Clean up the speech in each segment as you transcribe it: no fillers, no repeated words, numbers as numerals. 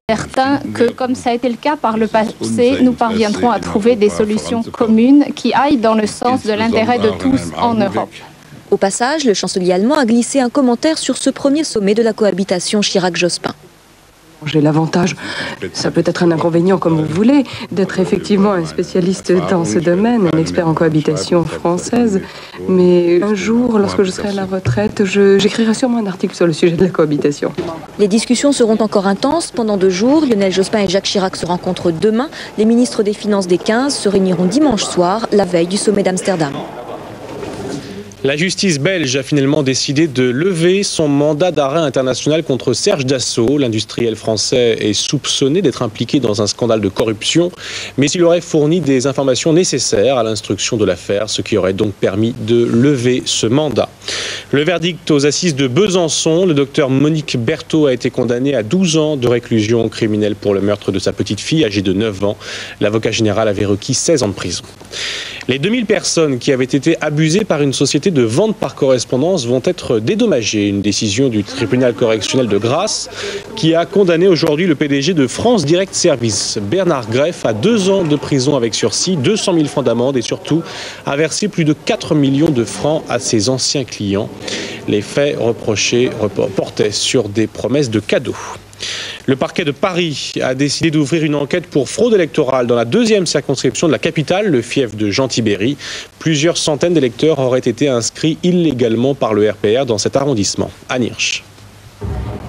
certain que, comme ça a été le cas par le passé, nous parviendrons à trouver des solutions communes qui aillent dans le sens de l'intérêt de tous en Europe. Au passage, le chancelier allemand a glissé un commentaire sur ce premier sommet de la cohabitation Chirac-Jospin. J'ai l'avantage, ça peut être un inconvénient comme vous voulez, d'être effectivement un spécialiste dans ce domaine, un expert en cohabitation française. Mais un jour, lorsque je serai à la retraite, j'écrirai sûrement un article sur le sujet de la cohabitation. Les discussions seront encore intenses. Pendant 2 jours, Lionel Jospin et Jacques Chirac se rencontrent demain. Les ministres des Finances des 15 se réuniront dimanche soir, la veille du sommet d'Amsterdam. La justice belge a finalement décidé de lever son mandat d'arrêt international contre Serge Dassault. L'industriel français est soupçonné d'être impliqué dans un scandale de corruption, mais il aurait fourni des informations nécessaires à l'instruction de l'affaire, ce qui aurait donc permis de lever ce mandat. Le verdict aux assises de Besançon, le docteur Monique Berthaud a été condamné à 12 ans de réclusion criminelle pour le meurtre de sa petite fille âgée de 9 ans. L'avocat général avait requis 16 ans de prison. Les 2000 personnes qui avaient été abusées par une société de vente par correspondance vont être dédommagées. Une décision du tribunal correctionnel de Grasse qui a condamné aujourd'hui le PDG de France Direct Service, Bernard Greff, à 2 ans de prison avec sursis, 200 000 francs d'amende et surtout à verser plus de 4 millions de francs à ses anciens clients. Les faits reprochés portaient sur des promesses de cadeaux. Le parquet de Paris a décidé d'ouvrir une enquête pour fraude électorale dans la 2e circonscription de la capitale, le fief de Jean-Tibéry. Plusieurs centaines d'électeurs auraient été inscrits illégalement par le RPR dans cet arrondissement. Anne Hirsch.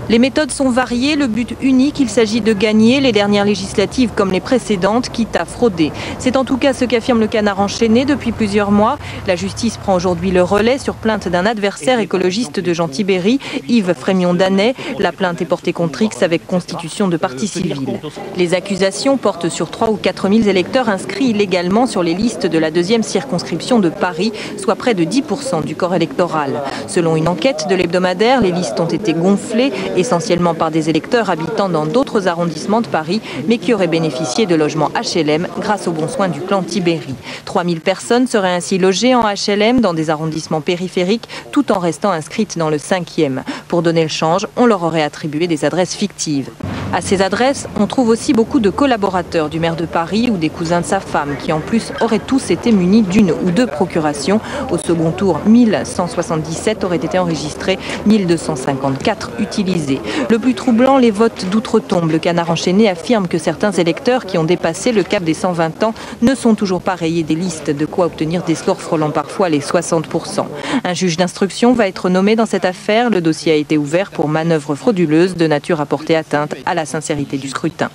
Les méthodes sont variées, le but unique, il s'agit de gagner les dernières législatives comme les précédentes, quitte à frauder. C'est en tout cas ce qu'affirme le Canard enchaîné depuis plusieurs mois. La justice prend aujourd'hui le relais sur plainte d'un adversaire écologiste de Jean-Tibéry, Yves Frémion-Danet. La plainte est portée contre X avec constitution de partie civile. Les accusations portent sur 3 ou 4 000 électeurs inscrits illégalement sur les listes de la 2e circonscription de Paris, soit près de 10% du corps électoral. Selon une enquête de l'hebdomadaire, les listes ont été gonflées, essentiellement par des électeurs habitant dans d'autres arrondissements de Paris, mais qui auraient bénéficié de logements HLM grâce aux bons soins du clan Tibéry. 3000 personnes seraient ainsi logées en HLM dans des arrondissements périphériques, tout en restant inscrites dans le 5e. Pour donner le change, on leur aurait attribué des adresses fictives. À ces adresses, on trouve aussi beaucoup de collaborateurs du maire de Paris ou des cousins de sa femme, qui en plus auraient tous été munis d'une ou 2 procurations. Au second tour, 1177 auraient été enregistrés, 1254 utilisés. Le plus troublant, les votes d'outre-tombe. Le Canard enchaîné affirme que certains électeurs qui ont dépassé le cap des 120 ans ne sont toujours pas rayés des listes, de quoi obtenir des scores frôlant parfois les 60%. Un juge d'instruction va être nommé dans cette affaire. Le dossier a été ouvert pour manœuvre frauduleuse de nature à porter atteinte à la sincérité du scrutin.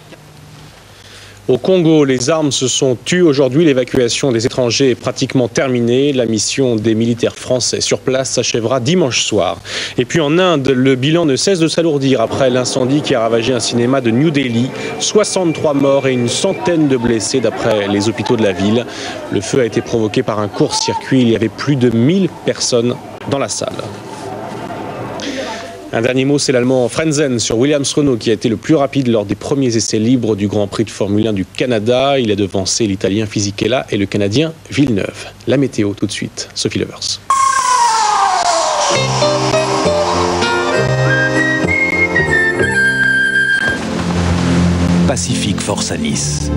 Au Congo, les armes se sont tues aujourd'hui. L'évacuation des étrangers est pratiquement terminée. La mission des militaires français sur place s'achèvera dimanche soir. Et puis en Inde, le bilan ne cesse de s'alourdir après l'incendie qui a ravagé un cinéma de New Delhi. 63 morts et une centaine de blessés d'après les hôpitaux de la ville. Le feu a été provoqué par un court-circuit. Il y avait plus de 1000 personnes dans la salle. Un dernier mot, c'est l'Allemand Frentzen sur Williams Renault qui a été le plus rapide lors des premiers essais libres du Grand Prix de Formule 1 du Canada. Il a devancé l'Italien Fisichella et le Canadien Villeneuve. La météo tout de suite, Sophie Levers. Pacific Force à Nice.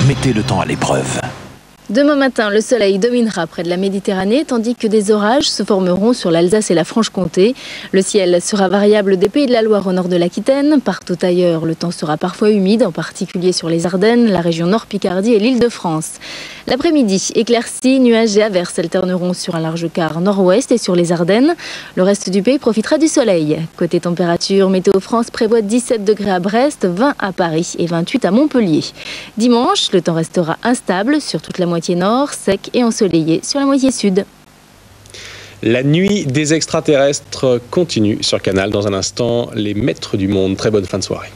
Mettez le temps à l'épreuve. Demain matin, le soleil dominera près de la Méditerranée, tandis que des orages se formeront sur l'Alsace et la Franche-Comté. Le ciel sera variable des Pays de la Loire au nord de l'Aquitaine. Partout ailleurs, le temps sera parfois humide, en particulier sur les Ardennes, la région Nord-Picardie et l'Île-de-France. L'après-midi, éclaircies, nuages et averses alterneront sur un large quart nord-ouest et sur les Ardennes. Le reste du pays profitera du soleil. Côté température, Météo France prévoit 17 degrés à Brest, 20 à Paris et 28 à Montpellier. Dimanche, le temps restera instable sur toute la moitié nord, sec et ensoleillé sur la moitié sud. La nuit des extraterrestres continue sur Canal. Dans un instant, les maîtres du monde. Très bonne fin de soirée.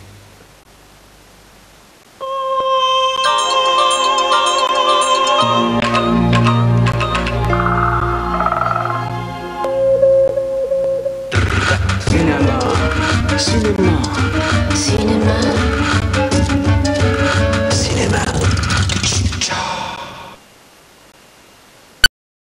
Cinéma.